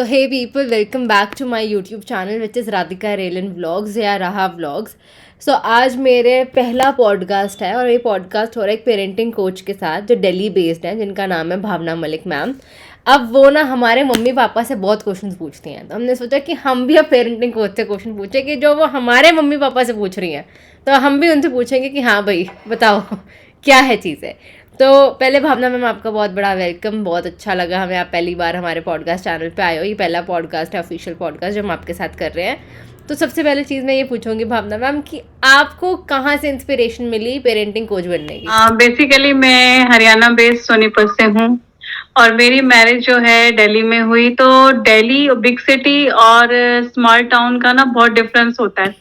So hey people, welcome back to my YouTube channel which is Radhika Raylan Vlogs या राहा vlogs. सो आज मेरे पहला पॉडकास्ट है और ये पॉडकास्ट हो रहा है एक पेरेंटिंग कोच के साथ जो दिल्ली बेस्ड है, जिनका नाम है भावना मलिक मैम। अब वो ना हमारे मम्मी पापा से बहुत क्वेश्चंस पूछती हैं, तो हमने सोचा कि हम भी अब पेरेंटिंग कोच से क्वेश्चन पूछे कि जो वो हमारे मम्मी पापा से पूछ रही हैं, तो हम भी उनसे पूछेंगे कि हाँ भाई बताओ क्या है चीज़ें। तो पहले भावना मैम आपका बहुत बड़ा वेलकम, बहुत अच्छा लगा हमें आप पहली बार हमारे पॉडकास्ट चैनल पे आए हो। ये पहला पॉडकास्ट है, ऑफिशियल पॉडकास्ट जो हम आपके साथ कर रहे हैं। तो सबसे पहले चीज़ मैं ये पूछूंगी भावना मैम कि आपको कहाँ से इंस्पिरेशन मिली पेरेंटिंग कोच बनने की? बेसिकली मैं हरियाणा बेस्ड सोनीपत से हूँ और मेरी मैरिज जो है दिल्ली में हुई। तो दिल्ली बिग सिटी और स्मॉल टाउन का ना बहुत डिफरेंस होता है।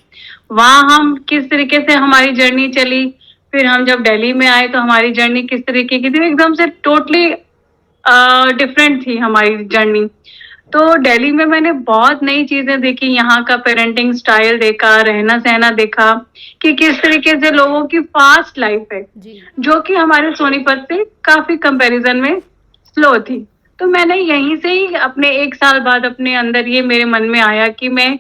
वहाँ हम किस तरीके से हमारी जर्नी चली, फिर हम जब दिल्ली में आए तो हमारी जर्नी किस तरीके की थी, एकदम से टोटली डिफरेंट थी हमारी जर्नी। तो दिल्ली में मैंने बहुत नई चीजें देखी, यहाँ का पेरेंटिंग स्टाइल देखा, रहना सहना देखा कि किस तरीके से लोगों की फास्ट लाइफ है जो कि हमारे सोनीपत से काफी कंपैरिजन में स्लो थी। तो मैंने यहीं से ही अपने 1 साल बाद अपने अंदर ये मेरे मन में आया कि मैं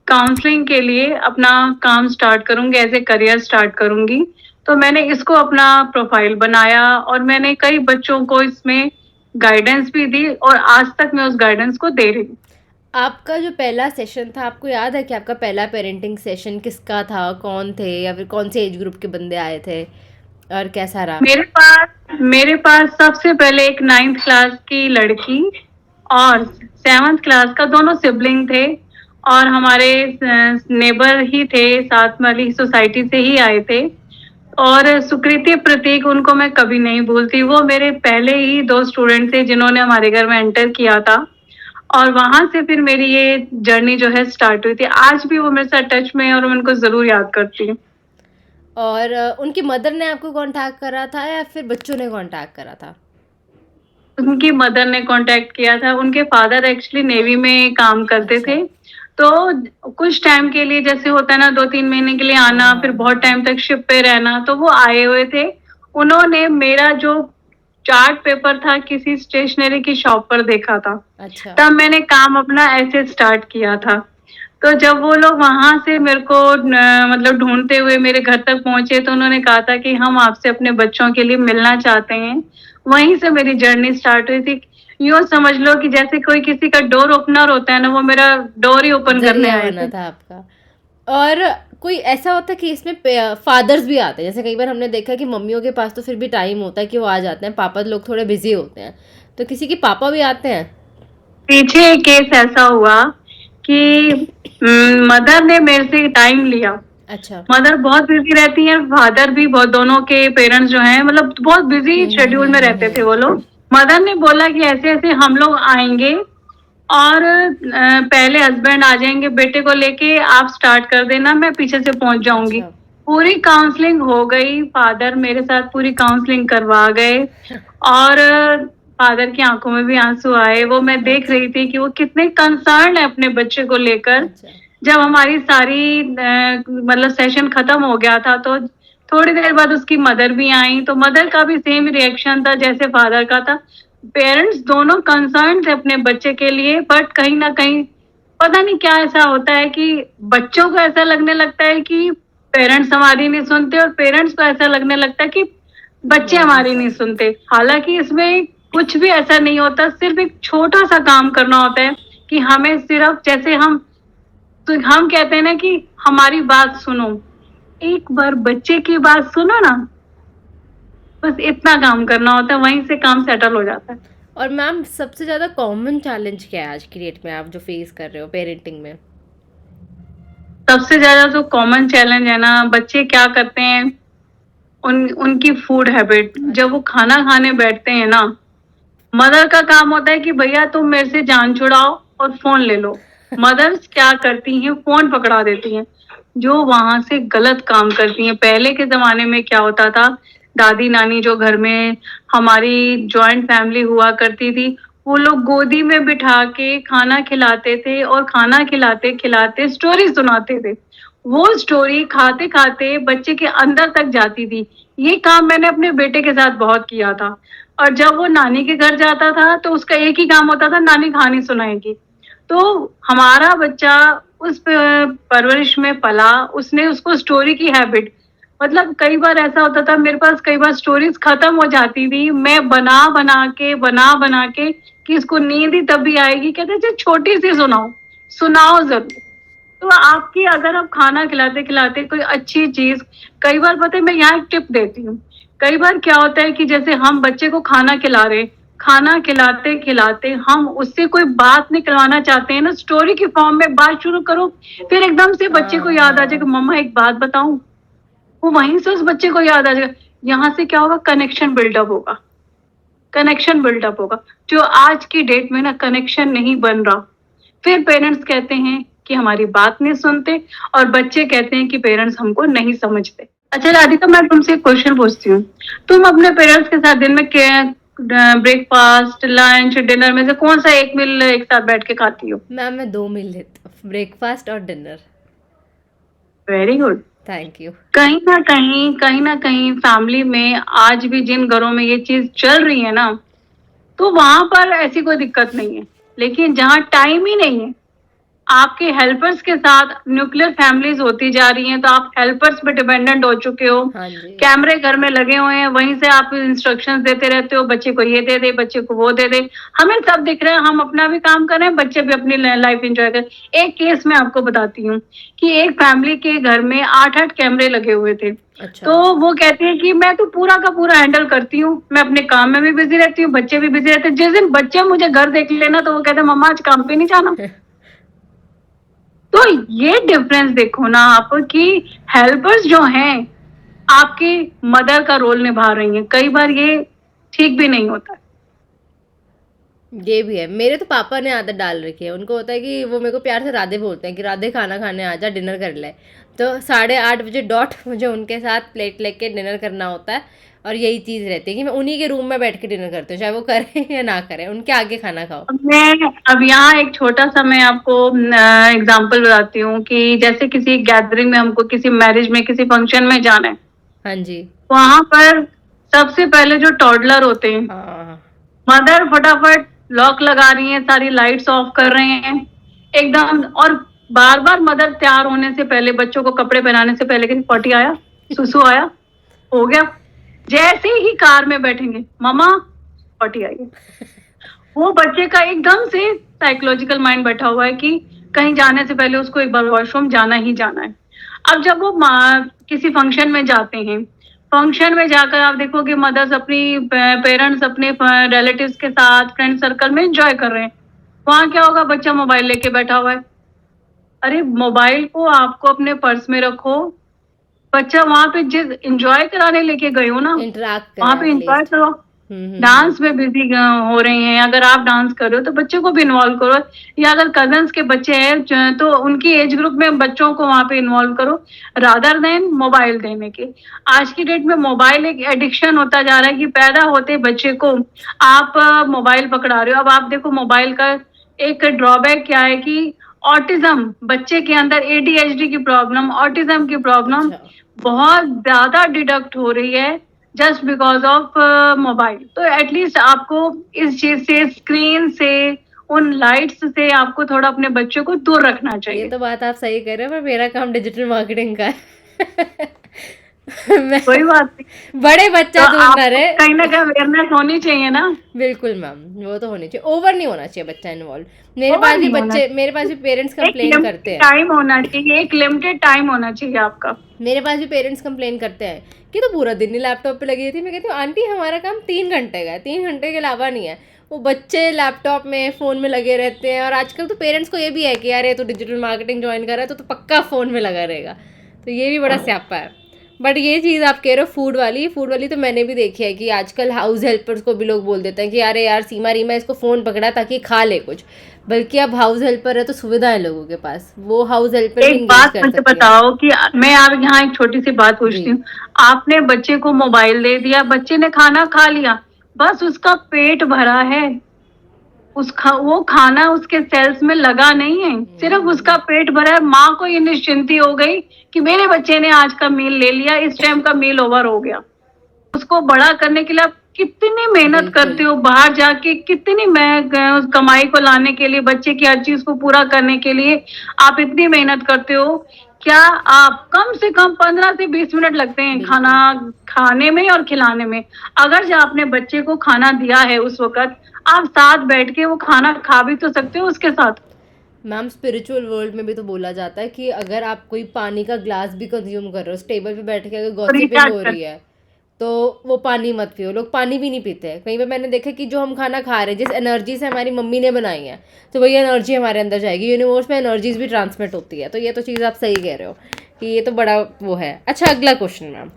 काउंसलिंग के लिए अपना काम स्टार्ट करूंगी, एज ए करियर स्टार्ट करूंगी। तो मैंने इसको अपना प्रोफाइल बनाया और मैंने कई बच्चों को इसमें गाइडेंस भी दी और आज तक मैं उस गाइडेंस को दे रही हूँ। आपका जो पहला सेशन था, आपको याद है कि आपका पहला पेरेंटिंग सेशन किसका था, कौन थे या फिर कौन से एज ग्रुप के बंदे आए थे और कैसा रहा? मेरे पास सबसे पहले एक 9th क्लास की लड़की और 7th क्लास का, दोनों सिबलिंग थे और हमारे नेबर ही थे, साथ वाली सोसाइटी से ही आए थे। और सुकृति प्रतीक, उनको मैं कभी नहीं भूलती, वो मेरे पहले ही 2 स्टूडेंट थे जिन्होंने हमारे घर में एंटर किया था और वहां से फिर मेरी ये जर्नी जो है स्टार्ट हुई थी। आज भी वो मेरे साथ टच में है और मैं उनको जरूर याद करती हूँ। और उनकी मदर ने आपको कांटेक्ट करा था या फिर बच्चों ने कांटेक्ट करा था? उनकी मदर ने कांटेक्ट किया था। उनके फादर एक्चुअली नेवी में काम करते थे, तो कुछ टाइम के लिए, जैसे होता है ना 2-3 महीने के लिए आना, फिर बहुत टाइम तक शिप पे रहना, तो वो आए हुए थे। उन्होंने मेरा जो चार्ट पेपर था किसी स्टेशनरी की शॉप पर देखा था। अच्छा। तब मैंने काम अपना ऐसे स्टार्ट किया था। तो जब वो लोग वहां से मेरे को मतलब ढूंढते हुए मेरे घर तक पहुंचे तो उन्होंने कहा था कि हम आपसे अपने बच्चों के लिए मिलना चाहते हैं। वहीं से मेरी जर्नी स्टार्ट हुई थी। यूँ समझ लो कि जैसे कोई किसी का डोर ओपनर होता है ना, वो मेरा डोर ही ओपन करने आए थे। था आपका। और कोई ऐसा होता है कि इसमें फादर्स भी आते हैं? जैसे कई बार हमने देखा कि मम्मियों के पास तो फिर भी टाइम होता है कि वो आ जाते हैं, पापा लोग थोड़े बिजी होते हैं, तो किसी के पापा भी आते हैं? पीछे एक केस ऐसा हुआ कि मदर ने मेरे से टाइम लिया। अच्छा। मदर बहुत बिजी रहती है, फादर भी बहुत, दोनों के पेरेंट्स जो हैं मतलब बहुत बिजी शेड्यूल में रहते थे वो लोग। मदर ने बोला कि ऐसे ऐसे हम लोग आएंगे और पहले हस्बैंड आ जाएंगे, बेटे को लेके आप स्टार्ट कर देना, मैं पीछे से पहुंच जाऊंगी। पूरी काउंसलिंग हो गई, फादर मेरे साथ पूरी काउंसलिंग करवा गए और फादर की आंखों में भी आंसू आए। वो मैं देख रही थी कि वो कितने कंसर्न है अपने बच्चे को लेकर। जब हमारी सारी मतलब सेशन खत्म हो गया था तो थोड़ी देर बाद उसकी मदर भी आई, तो मदर का भी सेम रिएक्शन था जैसे फादर का था। पेरेंट्स दोनों कंसर्न थे अपने बच्चे के लिए, बट कहीं ना कहीं पता नहीं क्या ऐसा होता है कि बच्चों को ऐसा लगने लगता है कि पेरेंट्स हमारी नहीं सुनते और पेरेंट्स को ऐसा लगने लगता है कि बच्चे हमारी नहीं सुनते। हालांकि इसमें कुछ भी ऐसा नहीं होता, सिर्फ एक छोटा सा काम करना होता है कि हमें सिर्फ, जैसे हम कहते हैं ना कि हमारी बात सुनो, एक बार बच्चे की बात सुनो ना, बस इतना काम करना होता है, वहीं से काम सेटल हो जाता है। और मैम सबसे ज़्यादा कॉमन चैलेंज क्या है आज की डेट में आप जो फेस कर रहे हो पेरेंटिंग में? सबसे ज्यादा जो कॉमन चैलेंज है ना, बच्चे क्या करते हैं, उनकी फूड हैबिट। जब वो खाना खाने बैठते हैं ना, मदर का काम होता है कि भैया तुम मेरे से जान छुड़ाओ और फोन ले लो। मदर्स क्या करती हैं, फोन पकड़ा देती हैं, जो वहां से गलत काम करती हैं। पहले के जमाने में क्या होता था, दादी नानी जो घर में हमारी जॉइंट फैमिली हुआ करती थी, वो लोग गोदी में बिठा के खाना खिलाते थे और खाना खिलाते खिलाते स्टोरी सुनाते थे। वो स्टोरी खाते खाते बच्चे के अंदर तक जाती थी। ये काम मैंने अपने बेटे के साथ बहुत किया था। और जब वो नानी के घर जाता था तो उसका एक ही काम होता था, नानी कहानी सुनाएगी। तो हमारा बच्चा उस परवरिश में पला, उसने उसको स्टोरी की हैबिट, मतलब कई बार ऐसा होता था मेरे पास, कई बार स्टोरीज खत्म हो जाती थी, मैं बना बना के कि इसको नींद ही तभी आएगी, कहते थे छोटी सी सुनाओ, सुनाओ जरूर। तो आपकी अगर आप खाना खिलाते खिलाते कोई अच्छी चीज, कई बार पता है मैं यहाँ एक टिप देती हूँ, कई बार क्या होता है कि जैसे हम बच्चे को खाना खिला रहे, खाना खिलाते खिलाते हम उससे कोई बात निकलवाना चाहते हैं ना, स्टोरी की फॉर्म में बात शुरू करो, फिर एकदम से बच्चे को याद आ जाएगा मम्मा एक बात बताऊं, वो वहीं से उस बच्चे को याद आ जाएगा, यहाँ से क्या होगा, कनेक्शन बिल्डअप होगा, कनेक्शन बिल्डअप होगा, जो आज की डेट में ना कनेक्शन नहीं बन रहा। फिर पेरेंट्स कहते हैं कि हमारी बात नहीं सुनते, और बच्चे कहते हैं कि पेरेंट्स हमको नहीं समझते। अच्छा राधिका, मैं तुमसे एक क्वेश्चन पूछती हूँ, तुम अपने पेरेंट्स के साथ दिन में ब्रेकफास्ट, लंच, डिनर में से कौन सा एक मील एक साथ बैठ के खाती हो? मैम मैं 2 मील लेती हूँ, ब्रेकफास्ट और dinner. Very good. Thank you. कहीं ना कहीं फैमिली में आज भी जिन घरों में ये चीज चल रही है ना, तो वहां पर ऐसी कोई दिक्कत नहीं है, लेकिन जहाँ टाइम ही नहीं है, आपके हेल्पर्स के साथ न्यूक्लियर फैमिलीज होती जा रही हैं, तो आप हेल्पर्स पे डिपेंडेंट हो चुके हो, हाँ जी। कैमरे घर में लगे हुए हैं, वहीं से आप इंस्ट्रक्शंस देते रहते हो, बच्चे को ये दे दे, बच्चे को वो दे दे, हमें सब दिख रहा है, हम अपना भी काम कर रहे हैं, बच्चे भी अपनी लाइफ एंजॉय कर। एक केस मैं आपको बताती हूँ कि एक फैमिली के घर में 8-8 कैमरे लगे हुए थे। अच्छा। तो वो कहती है कि मैं तो पूरा का पूरा हैंडल करती हूँ, मैं अपने काम में भी बिजी रहती हूँ, बच्चे भी बिजी रहते हैं, जिस दिन बच्चे मुझे घर देख लेना तो वो कहते हैं मम्मा आज काम पे नहीं जाना। तो ये डिफरेंस देखो ना आप कि हेल्पर्स जो हैं आपकी मदर का रोल निभा रही हैं, कई बार ये ठीक भी नहीं होता। ये भी है, मेरे तो पापा ने आदत डाल रखी है, उनको होता है कि वो मेरे को प्यार से राधे बोलते हैं कि राधे खाना खाने आ जा, डिनर कर ले। तो 8:30 बजे डॉट मुझे उनके साथ प्लेट लेके डिनर करना होता है, और यही चीज़ रहती है कि मैं उन्हीं के रूम में बैठ के डिनर करती हूँ, चाहे वो करें या ना करें, उनके आगे खाना खाओ। मैं अब यहाँ एक छोटा सा मैं आपको एग्जांपल बताती हूँ कि जैसे किसी गैदरिंग में हमको किसी मैरिज में किसी फंक्शन में जाना है, हाँ जी। वहां पर सबसे पहले जो टॉडलर होते हैं, हाँ मदर फटाफट लॉक लगा रही हैं, सारी लाइट्स ऑफ कर रहे हैं एकदम, और बार बार मदर तैयार होने से पहले, बच्चों को कपड़े पहनाने से पहले, कि पॉटी आया, सुसु आया, हो गया, जैसे ही कार में बैठेंगे मम्मा पॉटी आई है, वो बच्चे का एकदम से साइकोलॉजिकल माइंड बैठा हुआ है कि कहीं जाने से पहले उसको एक बार वॉशरूम जाना ही जाना है। अब जब वो किसी फंक्शन में जाते हैं, फंक्शन में जाकर आप देखोगे मदर्स अपनी पेरेंट्स अपने रिलेटिव्स के साथ फ्रेंड सर्कल में एंजॉय कर रहे हैं, वहां क्या होगा, बच्चा मोबाइल लेके बैठा हुआ है। अरे मोबाइल को आपको अपने पर्स में रखो, बच्चा वहां पे जिस एंजॉय कराने लेके गए हो ना, इंटरेक्ट वहां करें पे एंजॉय एटलीस्ट। करो। डांस में बिजी हो रहे हैं, अगर आप डांस कर रहे हो तो बच्चे को भी इन्वॉल्व करो, या अगर कजन्स के बच्चे हैं तो उनकी एज ग्रुप में बच्चों को वहां पे इन्वॉल्व करो, रादर देन मोबाइल देने के। आज की डेट में मोबाइल एक एडिक्शन होता जा रहा है कि पैदा होते बच्चे को आप मोबाइल पकड़ा रहे हो। अब आप देखो मोबाइल का एक ड्रॉबैक क्या है कि ऑटिज्म, बच्चे के अंदर एडीएचडी की प्रॉब्लम, ऑटिज्म की प्रॉब्लम बहुत ज्यादा डिडक्ट हो रही है जस्ट बिकॉज ऑफ मोबाइल। तो एटलीस्ट आपको इस चीज से, स्क्रीन से, उन लाइट्स से आपको थोड़ा अपने बच्चों को दूर रखना चाहिए। ये तो बात आप सही कह रहे हो, पर मेरा काम डिजिटल मार्केटिंग का है। कोई बात नहीं, बड़े बच्चा तो ढूंढना रहे, कहीं ना कहीं अवेयरनेस होनी चाहिए ना। बिल्कुल मैम, वो तो होनी चाहिए, ओवर नहीं होना चाहिए बच्चा इन्वॉल्व। मेरे पास भी पेरेंट्स कंप्लेन करते हैं, टाइम होना चाहिए, एक लिमिटेड टाइम होना चाहिए आपका। मेरे पास भी पेरेंट्स कंप्लेन करते हैं कि तो पूरा दिन ही लैपटॉप पे लगी थी। मैं कहती हूँ आंटी हमारा काम 3 घंटे का है, 3 घंटे के अलावा नहीं है। वो बच्चे लैपटॉप में फ़ोन में लगे रहते हैं, और आजकल तो पेरेंट्स को ये भी है कि यार ये तो डिजिटल मार्केटिंग ज्वाइन कर रहा है तो पक्का फ़ोन में लगा रहेगा, तो ये भी बड़ा स्यापा है। बट ये चीज़ आप कह रहे हो फूड वाली तो मैंने भी देखी है कि आजकल हाउस हेल्पर्स को भी लोग बोल देते हैं कि अरे यार सीमा रीमा इसको फ़ोन पकड़ा ताकि खा ले कुछ, बल्कि अब हाउस हेल्पर है तो सुविधा है लोगों के पास, वो हाउस हेल्पर भी एक बात मुझे बताओ कि मैं आप यहाँ एक छोटी सी बात पूछती हूँ, आपने बच्चे को मोबाइल दे दिया, बच्चे ने खाना खा लिया, बस उसका पेट भरा है, वो खाना उसके सेल्स में लगा नहीं है, सिर्फ उसका पेट भरा है, माँ को ये निश्चिंती हो गई कि मेरे बच्चे ने आज का मील ले लिया, इस टाइम का मील ओवर हो गया। उसको बड़ा करने के लिए आप कितनी मेहनत बिल्कुल। करते हो बाहर जाके, कितनी मैं कमाई को लाने के लिए, बच्चे की हर चीज को पूरा करने के लिए आप इतनी मेहनत करते हो। क्या आप कम से कम 15 से 20 मिनट लगते हैं खाना बिल्कुल। खाने में और खिलाने में। अगर जो आपने बच्चे को खाना दिया है उस वक्त, आप साथ बैठ के वो खाना खा भी तो सकते हो उसके साथ। मैम स्पिरिचुअल वर्ल्ड में भी तो बोला जाता है कि अगर आप कोई पानी का ग्लास भी कंज्यूम कर रहे हो, टेबल पे बैठ के अगर गॉसिपिंग रिचार्ज हो कर। रही है, तो वो पानी मत पियो। लोग पानी भी नहीं पीते हैं। कहीं पे मैंने देखा कि जो हम खाना खा रहे हैं, जिस एनर्जी से हमारी मम्मी ने बनाई है, तो वही एनर्जी हमारे अंदर जाएगी। यूनिवर्स में एनर्जीज भी ट्रांसमिट होती है। तो ये तो चीज़ आप सही कह रहे हो कि ये तो बड़ा वो है। अच्छा, अगला क्वेश्चन मैम,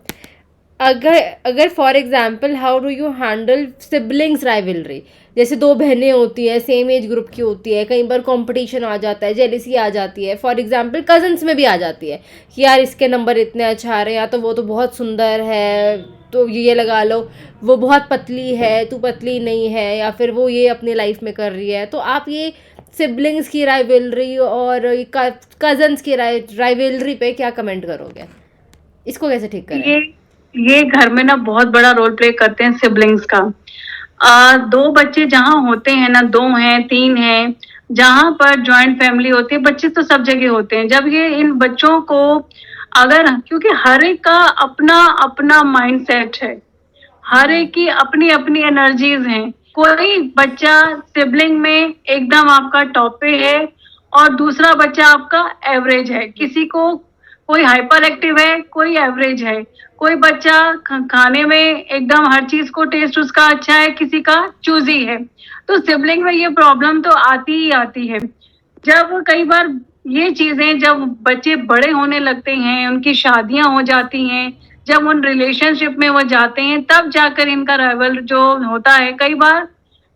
अगर अगर for example how do you handle siblings rivalry? जैसे दो बहनें होती है, सेम एज ग्रुप की होती है, कई बार कंपटीशन आ जाता है, जेलिसी आ जाती है। फॉर एग्जाम्पल कजन्स में भी आ जाती है कि यार इसके नंबर इतने अच्छे आ रहे हैं, या तो वो तो बहुत सुंदर है तो ये लगा लो, वो बहुत पतली है तू पतली नहीं है, या फिर वो ये अपनी लाइफ में कर रही है। तो आप ये सिबलिंग्स की राइवलरी और कजन्स की राइवलरी पे क्या कमेंट करोगे? इसको कैसे ठीक करें? ये ये घर में ना बहुत बड़ा रोल प्ले करते हैं सिबलिंग्स का। दो बच्चे जहाँ होते हैं ना, दो हैं तीन हैं, जहाँ पर जॉइंट फैमिली होती है, बच्चे तो सब जगह होते हैं। जब ये इन बच्चों को अगर, क्योंकि हर एक का अपना अपना माइंड सेट है, हर एक की अपनी अपनी एनर्जीज हैं। कोई बच्चा सिबलिंग में एकदम आपका टॉप पे है और दूसरा बच्चा आपका एवरेज है। किसी को कोई हाइपर एक्टिव है, कोई एवरेज है। कोई बच्चा खाने में एकदम हर चीज को टेस्ट उसका अच्छा है, किसी का चूजी है। तो सिबलिंग में ये प्रॉब्लम तो आती ही आती है। जब कई बार ये चीजें, जब बच्चे बड़े होने लगते हैं, उनकी शादियां हो जाती हैं, जब उन रिलेशनशिप में वो जाते हैं, तब जाकर इनका राइवल जो होता है, कई बार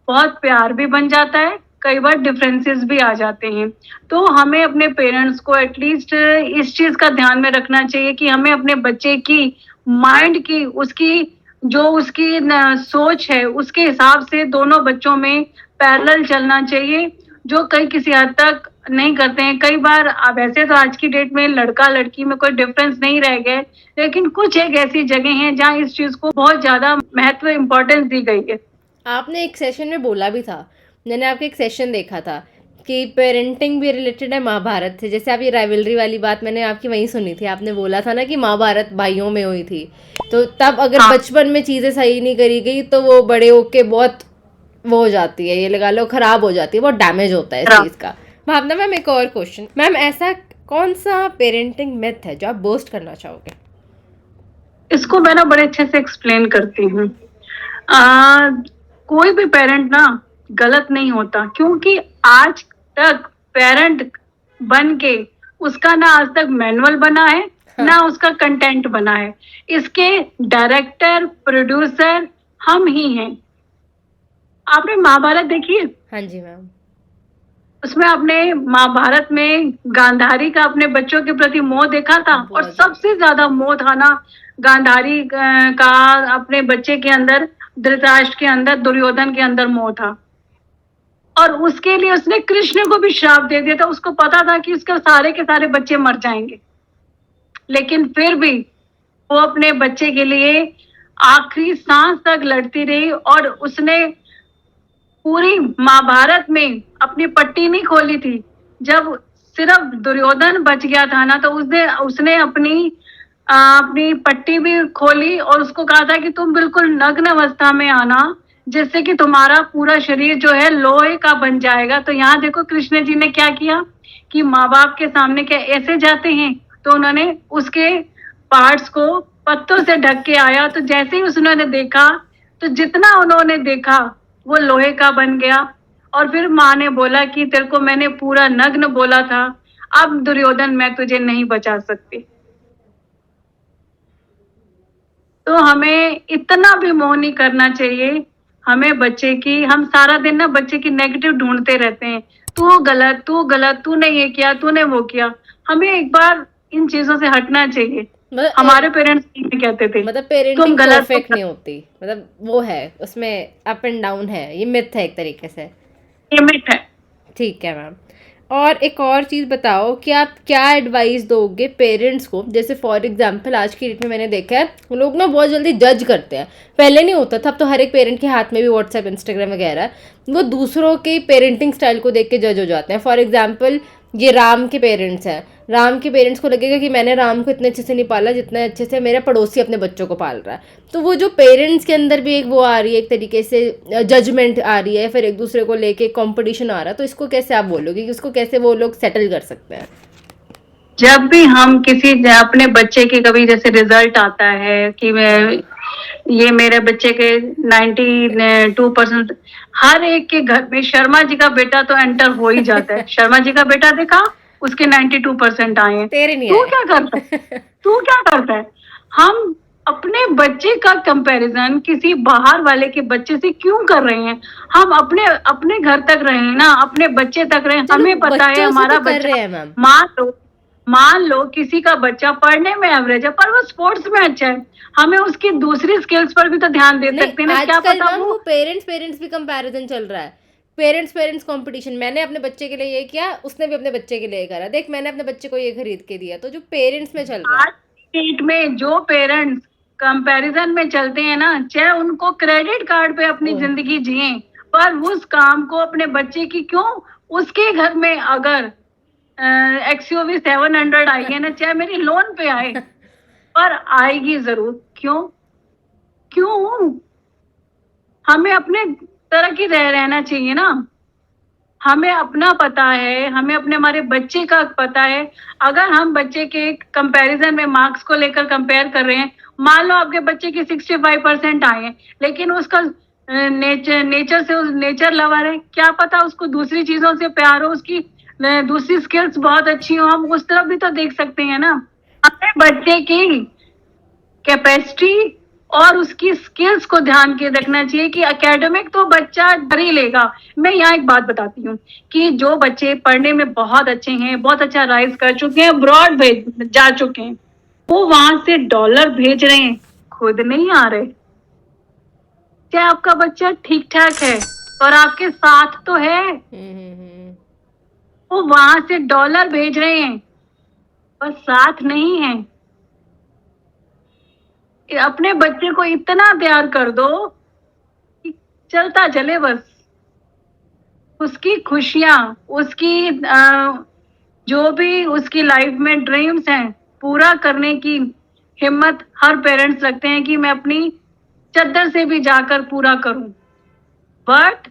बहुत प्यार भी बन जाता है, कई बार डिफरेंसेस भी आ जाते हैं। तो हमें अपने पेरेंट्स को एटलीस्ट इस चीज का ध्यान में रखना चाहिए कि हमें अपने बच्चे की माइंड की, उसकी जो उसकी सोच है, उसके हिसाब से दोनों बच्चों में पैरेलल चलना चाहिए, जो कई किसी हद तक नहीं करते हैं। कई बार वैसे तो आज की डेट में लड़का लड़की में कोई डिफरेंस नहीं रह गए, लेकिन कुछ एक ऐसी जगह हैं जहाँ इस चीज को बहुत ज्यादा महत्व, इम्पोर्टेंस दी गई है। आपने एक सेशन में बोला भी था, मैंने आपके एक सेशन देखा था कि पेरेंटिंग भी रिलेटेड है महाभारत से। जैसे आप ये राइवलरी वाली बात मैंने आपकी वहीं सुनी थी, आपने बोला था ना कि महाभारत भाइयों में हुई थी। तो तब अगर हाँ। बचपन में चीज़ें सही नहीं करी गई तो वो बड़े होके बहुत वो हो जाती है, ये लगा लो खराब हो जाती है, बहुत डैमेज होता है इस चीज़ का। भावना मैम, एक और क्वेश्चन मैम, ऐसा कौन सा पेरेंटिंग मिथ है जो आप बोस्ट करना चाहोगे? इसको मैं ना बड़े अच्छे से एक्सप्लेन करती हूँ। कोई भी पेरेंट ना गलत नहीं होता, क्योंकि आज तक पेरेंट बन के उसका ना आज तक मैनुअल बना है, ना उसका कंटेंट बना है। इसके डायरेक्टर प्रोड्यूसर हम ही हैं। आपने महाभारत देखी है? हाँ जी मैम। उसमें आपने महाभारत में गांधारी का अपने बच्चों के प्रति मोह देखा था, और बहुत ज़्यादा। सबसे ज्यादा मोह था ना गांधारी का अपने बच्चे के अंदर, धृतराष्ट्र के अंदर, दुर्योधन के अंदर मोह था। और उसके लिए उसने कृष्ण को भी श्राप दे दिया था। उसको पता था कि उसके सारे के सारे बच्चे मर जाएंगे, लेकिन फिर भी वो अपने बच्चे के लिए आखिरी सांस तक लड़ती रही। और उसने पूरी महाभारत में अपनी पट्टी नहीं खोली थी। जब सिर्फ दुर्योधन बच गया था ना, तो उसने उसने अपनी पट्टी भी खोली और उसको कहा था कि तुम बिल्कुल नग्न अवस्था में आना, जिससे कि तुम्हारा पूरा शरीर जो है लोहे का बन जाएगा। तो यहाँ देखो कृष्ण जी ने क्या किया कि माँ बाप के सामने क्या ऐसे जाते हैं, तो उन्होंने उसके पार्ट्स को पत्तों से ढक के आया। तो जैसे ही उसने देखा, तो जितना उन्होंने देखा वो लोहे का बन गया। और फिर माँ ने बोला कि तेरे को मैंने पूरा नग्न बोला था, अब दुर्योधन मैं तुझे नहीं बचा सकती। तो हमें इतना भी मोह नहीं करना चाहिए। हमें बच्चे की, हम सारा दिन ना बच्चे की नेगेटिव ढूंढते रहते हैं, तू गलत, तू गलत, तूने ये किया, तूने वो किया। हमें एक बार इन चीजों से हटना चाहिए। हमारे पेरेंट्स कहते थे मतलब तुम पेरेंटिंग गलत, परफेक्ट नहीं होती, मतलब वो है उसमें अप एंड डाउन है, ये मिथ है एक तरीके से। ये मिथ है। ठीक है मैम। और एक और चीज़ बताओ कि आप क्या एडवाइस दोगे पेरेंट्स को, जैसे फॉर एग्जांपल आज की डेट में मैंने देखा है वो लोग ना बहुत जल्दी जज करते हैं। पहले नहीं होता था, अब तो हर एक पेरेंट के हाथ में भी व्हाट्सएप इंस्टाग्राम वगैरह है। वो दूसरों के पेरेंटिंग स्टाइल को देख के जज हो जाते हैं। फॉर एग्जांपल ये राम के पेरेंट्स हैं, राम के पेरेंट्स को लगेगा कि मैंने राम को इतने अच्छे से नहीं पाला जितने अच्छे से मेरा पड़ोसी अपने बच्चों को पाल रहा है। तो वो जो पेरेंट्स के अंदर भी एक वो आ रही है, एक तरीके से जजमेंट आ रही है, फिर एक दूसरे को लेके कंपटीशन आ रहा है, तो इसको कैसे आप बोलोगे कि इसको कैसे वो लोग सेटल कर सकते हैं? जब भी हम किसी अपने बच्चे के कभी जैसे रिजल्ट आता है कि मैं ये मेरे बच्चे के 92%, हर एक के घर में शर्मा जी का बेटा तो एंटर हो ही जाता है। शर्मा जी का बेटा देखा, उसके 92% आए हैं। तेरे नहीं तू आए। क्या करता है? तू क्या करता है? हम अपने बच्चे का कंपैरिजन किसी बाहर वाले के बच्चे से क्यों कर रहे हैं? हम अपने अपने घर तक रहे ना, अपने बच्चे तक रहे। चलो हमें पता है बच्चों से हमारा तो कर रहे बच्चा, हैं मैम। मान लो किसी का बच्चा पढ़ने में एवरेज है पर वो स्पोर्ट्स में अच्छा है, हमें उसकी दूसरी स्किल्स पर भी तो ध्यान दे नहीं, सकते हैं ना। क्या आजकल पता मैम वो वो पेरेंट्स भी कंपैरिजन चल रहा है। पेरेंट्स कंपटीशन, मैंने अपने बच्चे के लिए ये किया, उसने भी अपने बच्चे के लिए ये करा, देख मैंने अपने बच्चे को ये खरीद के दिया। तो जो पेरेंट्स में चल रहा है। आज डेट में जो पेरेंट्स कंपैरिजन में चलते हैं ना, चाहे उनको क्रेडिट कार्ड पे अपनी जिंदगी जिए, पर उस काम को अपने बच्चे की क्यों, उसके घर में अगर XUV 700 आई है ना, चाहे मेरी लोन पे आए, पर आएगी जरूर। क्यों? क्यों? हमें अपने तरह की रहना चाहिए ना। हमें अपना पता है, हमें अपने हमारे बच्चे का पता है। अगर हम बच्चे के कंपैरिजन में मार्क्स को लेकर कंपेयर कर रहे हैं, मान लो आपके बच्चे के 65% आए हैं, लेकिन उसका नेचर से नेचर लवर है, क्या पता उसको दूसरी चीजों से प्यार हो, उसकी दूसरी स्किल्स बहुत अच्छी हो, हम उस तरफ भी तो देख सकते हैं ना। हमें बच्चे की कैपेसिटी और उसकी स्किल्स को ध्यान के रखना चाहिए कि एकेडमिक तो बच्चा कर ही लेगा। मैं यहाँ एक बात बताती हूँ कि जो बच्चे पढ़ने में बहुत अच्छे हैं, बहुत अच्छा राइज कर चुके हैं, अब्रॉड भेज जा चुके हैं, वो वहां से डॉलर भेज रहे हैं, खुद नहीं आ रहे। क्या आपका बच्चा ठीक ठाक है और आपके साथ तो है, वो वहां से डॉलर भेज रहे हैं पर साथ नहीं है। अपने बच्चे को इतना प्यार कर दो कि चलता चले बस। उसकी खुशियां, उसकी जो भी उसकी लाइफ में ड्रीम्स हैं, पूरा करने की हिम्मत हर पेरेंट्स रखते हैं कि मैं अपनी चद्दर से भी जाकर पूरा करूं। बट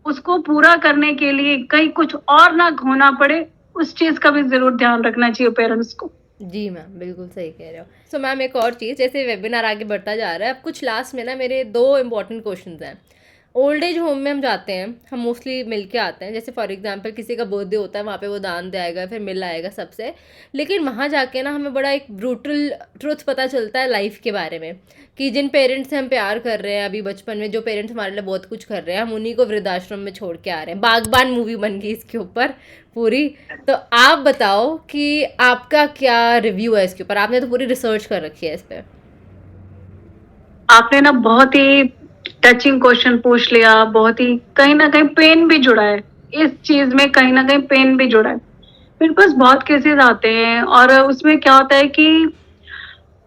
उसको पूरा करने के लिए कहीं कुछ और ना खोना पड़े, उस चीज का भी जरूर ध्यान रखना चाहिए पेरेंट्स को। जी मैम, बिल्कुल सही कह रहे हो। सो मैम एक और चीज़, जैसे वेबिनार आगे बढ़ता जा रहा है, अब कुछ लास्ट में ना मेरे 2 इम्पॉर्टेंट क्वेश्चंस हैं। ओल्ड एज होम में हम जाते हैं, हम मोस्टली मिल के आते हैं, जैसे फॉर एग्जांपल किसी का बर्थडे होता है, वहाँ पे वो दान दे आएगा, फिर मिल आएगा सबसे। लेकिन वहाँ जाके ना हमें बड़ा एक ब्रूटल ट्रुथ पता चलता है लाइफ के बारे में, कि जिन पेरेंट्स से हम प्यार कर रहे हैं अभी बचपन में, जो पेरेंट्स हमारे लिए बहुत कुछ कर रहे हैं, हम उन्हीं को वृद्धाश्रम में छोड़ के आ रहे हैं। बागबान मूवी बन गई इसके ऊपर पूरी। तो आप बताओ कि आपका क्या रिव्यू है इसके ऊपर? आपने तो पूरी रिसर्च कर रखी है इस पर। आपने ना बहुत ही टचिंग क्वेश्चन पूछ लिया, बहुत ही कहीं ना कहीं पेन भी जुड़ा है इस चीज में, कहीं ना कहीं पेन भी जुड़ा है। मेरे पास बहुत केसेस आते हैं और उसमें क्या होता है कि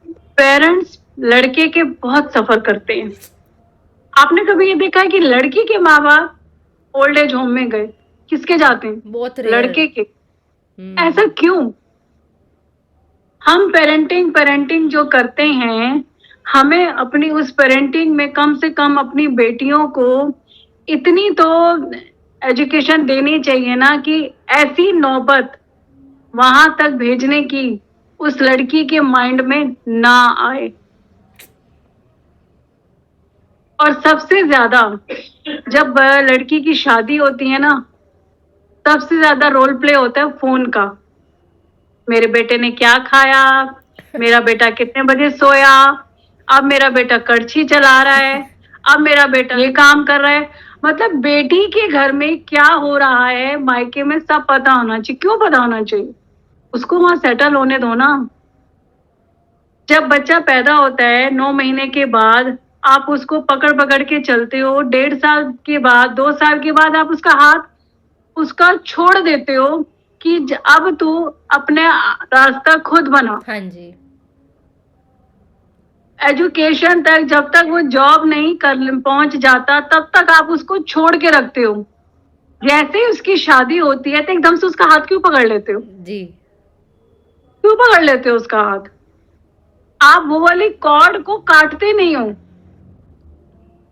पेरेंट्स लड़के के बहुत सफर करते हैं। आपने कभी ये देखा है कि लड़की के माँ बाप ओल्ड एज होम में गए, किसके जाते हैं? बहुत रेयर। लड़के के। ऐसा क्यों? हम पेरेंटिंग जो करते हैं, हमें अपनी उस पेरेंटिंग में कम से कम अपनी बेटियों को इतनी तो एजुकेशन देनी चाहिए ना कि ऐसी नौबत वहां तक भेजने की उस लड़की के माइंड में ना आए। और सबसे ज्यादा जब लड़की की शादी होती है ना, सबसे ज्यादा रोल प्ले होता है फोन का। मेरे बेटे ने क्या खाया, मेरा बेटा कितने बजे सोया, अब मेरा बेटा कड़छी चला रहा है, अब मेरा बेटा ये काम कर रहा है। मतलब बेटी के घर में क्या हो रहा है मायके में सब पता होना चाहिए। क्यों पता होना चाहिए? उसको वहां सेटल होने दो ना। जब बच्चा पैदा होता है 9 महीने के बाद, आप उसको पकड़ पकड़ के चलते हो, 1.5 साल के बाद, 2 साल के बाद आप उसका हाथ उसका छोड़ देते हो कि अब तू अपने रास्ता खुद बना। हाँ जी। एजुकेशन तक जब तक वो जॉब नहीं कर पहुंच जाता तब तक आप उसको छोड़ के रखते हो। जैसे ही उसकी शादी होती है तो एकदम से उसका हाथ क्यों पकड़ लेते हो? जी। क्यों पकड़ लेते हो उसका हाथ? आप वो वाली कॉर्ड को काटते नहीं हो।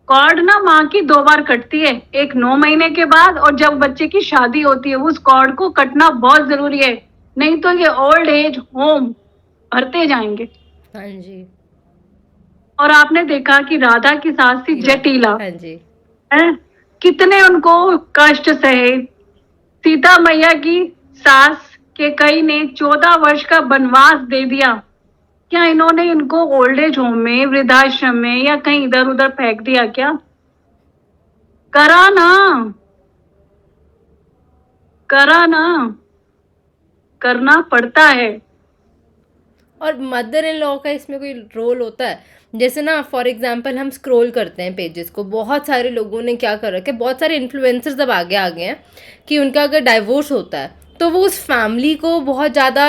कॉर्ड ना माँ की 2 बार कटती है, एक 9 महीने के बाद और जब बच्चे की शादी होती है। उस कॉर्ड को कटना बहुत जरूरी है, नहीं तो ये ओल्ड एज होम भरते जाएंगे। हाँ जी। और आपने देखा कि राधा की सास थी जटीला, हाँ जी। है, कितने उनको कष्ट सहे। सीता मैया की सास के कई ने 14 वर्ष का वनवास दे दिया। क्या इन्होंने इनको ओल्ड एज होम में, वृद्धाश्रम में या कहीं इधर उधर फेंक दिया क्या? करा ना, करा ना, करना पड़ता है। और मदर इन लॉ का इसमें कोई रोल होता है? जैसे ना फॉर एग्जांपल हम स्क्रॉल करते हैं पेजेस को, बहुत सारे लोगों ने क्या कर रखा है, बहुत सारे इन्फ्लुएंसर्स अब आगे आ गए हैं कि उनका अगर डाइवोर्स होता है तो वो उस फैमिली को बहुत ज़्यादा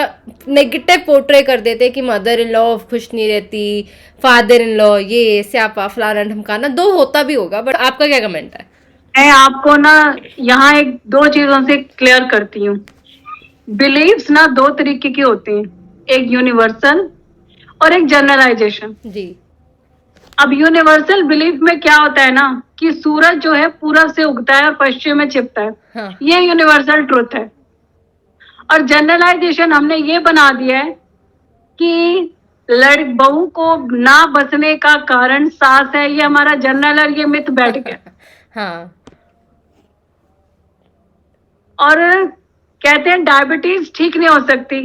नेगेटिव पोर्ट्रे कर देते हैं कि मदर इन लॉ खुश नहीं रहती, फादर इन लॉ ये स्यापा फलाना ढमकाना। दो होता भी होगा, बट आपका क्या कमेंट है? मैं आपको ना यहाँ एक 2 चीजों से क्लियर करती हूँ। बिलीव्स ना 2 तरीके के होते हैं, एक यूनिवर्सल और एक जनरलाइजेशन। जी। अब यूनिवर्सल बिलीफ में क्या होता है ना कि सूरज जो है पूरब से उगता है और पश्चिम में छिपता है। हाँ। ये यूनिवर्सल ट्रुथ है। और जनरलाइजेशन हमने ये बना दिया है कि बहू को ना बसने का कारण सास है। ये हमारा जनरल और ये मिथ बैठ गया। हाँ। और कहते हैं डायबिटीज ठीक नहीं हो सकती।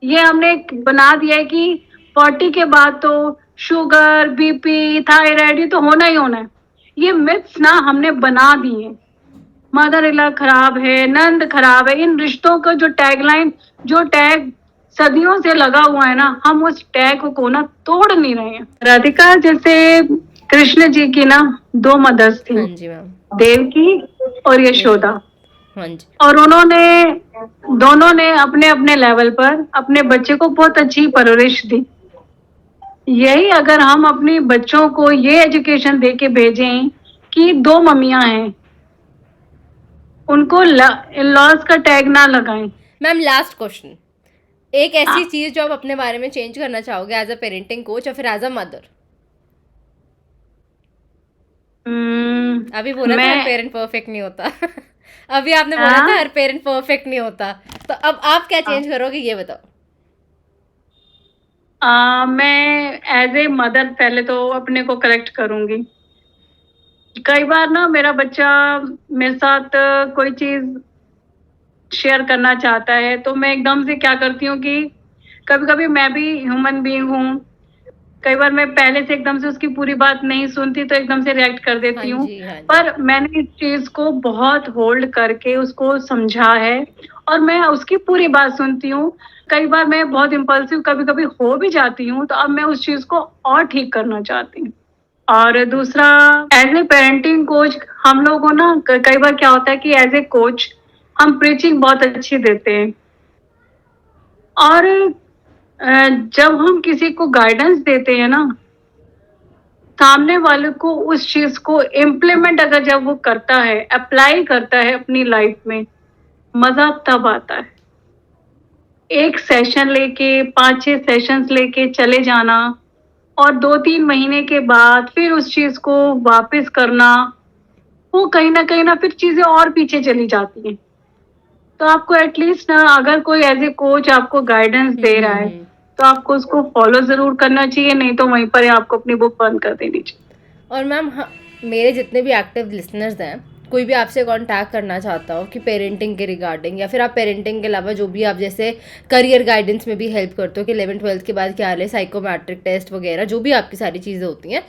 ये हमने बना दिया है कि 40 के बाद तो शुगर, बीपी, थायराइड ये तो होना ही होना है। ये मिथ्स ना हमने बना दिए। मदर इला खराब है, नंद खराब है, इन रिश्तों का जो टैगलाइन, जो टैग सदियों से लगा हुआ है ना, हम उस टैग को ना तोड़ नहीं रहे हैं। राधिका जैसे कृष्ण जी की ना 2 मदर्स थी, हाँ जी मैम। देवकी और यशोदा। हाँ जी। और उन्होंने दोनों ने अपने अपने लेवल पर अपने बच्चे को बहुत अच्छी परवरिश दी। यही अगर हम अपने बच्चों को ये एजुकेशन दे के भेजें कि 2 मम्मियां हैं, उनको लॉस का टैग ना लगाएं। मैम लास्ट क्वेश्चन, एक ऐसी चीज जो आप अपने बारे में चेंज करना चाहोगे एज अ पेरेंटिंग कोच या फिर एज अ मदर? अभी बोला था हर पेरेंट परफेक्ट नहीं होता। अभी आपने बोला था हर पेरेंट परफेक्ट नहीं होता, तो अब आप क्या चेंज करोगे ये बताओ। मैं एज ए मदर पहले तो अपने को करेक्ट करूंगी। कई बार ना मेरा बच्चा मेरे साथ कोई चीज शेयर करना चाहता है तो मैं एकदम से क्या करती हूँ कि कभी कभी मैं भी ह्यूमन बीइंग हूँ। कई बार मैं पहले से एकदम से उसकी पूरी बात नहीं सुनती तो एकदम से रिएक्ट कर देती हूँ। पर मैंने इस चीज को बहुत होल्ड करके उसको समझा है और मैं उसकी पूरी बात सुनती हूँ। कई बार मैं बहुत इम्पल्सिव कभी कभी हो भी जाती हूँ, तो अब मैं उस चीज को और ठीक करना चाहती हूँ। और दूसरा, एज ए पेरेंटिंग कोच हम लोग को ना कई बार क्या होता है कि एज ए कोच हम प्रीचिंग बहुत अच्छी देते हैं और जब हम किसी को गाइडेंस देते हैं ना, सामने वाले को उस चीज को इम्प्लीमेंट अगर जब वो करता है, अप्लाई करता है अपनी लाइफ में, मजा तब आता है। एक सेशन लेके 5-6 सेशंस लेके चले जाना और 2-3 महीने के बाद फिर उस चीज को वापस करना, वो कहीं ना फिर चीजें और पीछे चली जाती हैं। तो आपको एटलीस्ट ना अगर कोई एज ए कोच आपको गाइडेंस दे रहा है तो आपको उसको फॉलो जरूर करना चाहिए, नहीं तो वहीं पर आपको अपनी बुक बंद कर देनी चाहिए। और मैम मेरे जितने भी एक्टिव लिसनर्स हैं, कोई भी आपसे कांटेक्ट करना चाहता हो कि पेरेंटिंग के रिगार्डिंग या फिर आप पेरेंटिंग के अलावा जो भी आप जैसे करियर गाइडेंस में भी हेल्प करते हो कि 11th-12th के बाद क्या है, साइकोमेट्रिक टेस्ट वगैरह जो भी आपकी सारी चीज़ें होती हैं,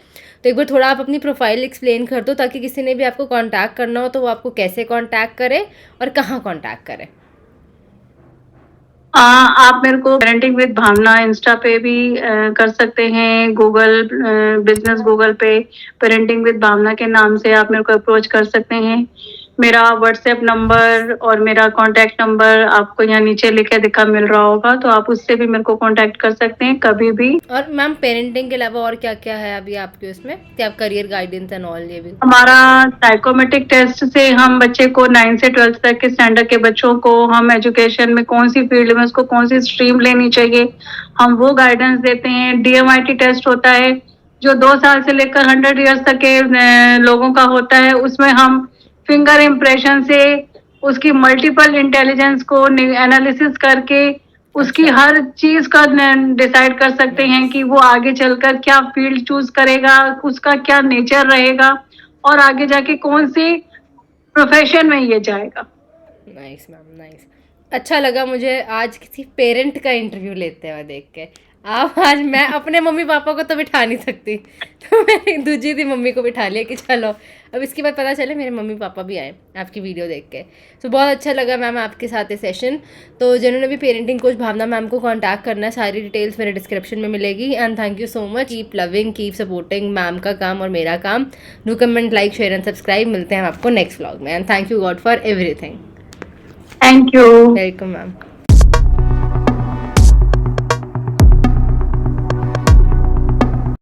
तो एक बार थोड़ा आप अपनी प्रोफाइल एक्सप्लेन कर दो ताकि किसी ने भी आपको कांटेक्ट करना हो तो वो आपको कैसे कांटेक्ट करे और कहाँ कांटेक्ट करे। आप मेरे को पेरेंटिंग विद भावना इंस्टा पे भी कर सकते हैं, गूगल बिजनेस गूगल पे पेरेंटिंग विद भावना के नाम से आप मेरे को अप्रोच कर सकते हैं। मेरा व्हाट्सएप नंबर और मेरा कांटेक्ट नंबर आपको यहाँ नीचे लिखे दिखा मिल रहा होगा, तो आप उससे भी मेरे को कांटेक्ट कर सकते हैं कभी भी। और मैम पेरेंटिंग के अलावा और क्या क्या है अभी आपके उसमें, क्या आप करियर गाइडेंस एंड ऑल ये भी? हमारा साइकोमेट्रिक टेस्ट से हम बच्चे को 9 से 12 तक के स्टैंडर्ड के बच्चों को हम एजुकेशन में कौन सी फील्ड में उसको कौन सी स्ट्रीम लेनी चाहिए, हम वो गाइडेंस देते हैं। DMIT टेस्ट होता है जो 2 साल से लेकर 100 ईयर्स तक के लोगों का होता है। उसमें हम फिंगर इम्प्रेशन से उसकी मल्टीपल इंटेलिजेंस को एनालिसिस करके उसकी अच्छा। हर चीज का डिसाइड कर सकते हैं कि वो आगे चलकर क्या फील्ड चूज करेगा, उसका क्या नेचर रहेगा और आगे जाके कौन से प्रोफेशन में ये जाएगा। Nice ma'am, nice. अच्छा लगा मुझे आज किसी पेरेंट का इंटरव्यू लेते हुए देख के। आप आज, मैं अपने मम्मी पापा को तो बिठा नहीं सकती, तो मैंने दूजी थी मम्मी को बिठा लिया कि चलो अब इसके बाद पता चले मेरे मम्मी पापा भी आए आपकी वीडियो देख के। तो बहुत अच्छा लगा मैम आपके साथ ये सेशन। तो जिन्होंने भी पेरेंटिंग कोच भावना मैम को कांटेक्ट करना है, सारी डिटेल्स मेरे डिस्क्रिप्शन में मिलेगी। And thank you so much, keep loving, keep supporting ma'am का काम और मेरा काम। Do comment, like, share and subscribe. मिलते हैं हम आपको नेक्स्ट व्लॉग में। And thank you God for everything. Thank you. Welcome ma'am.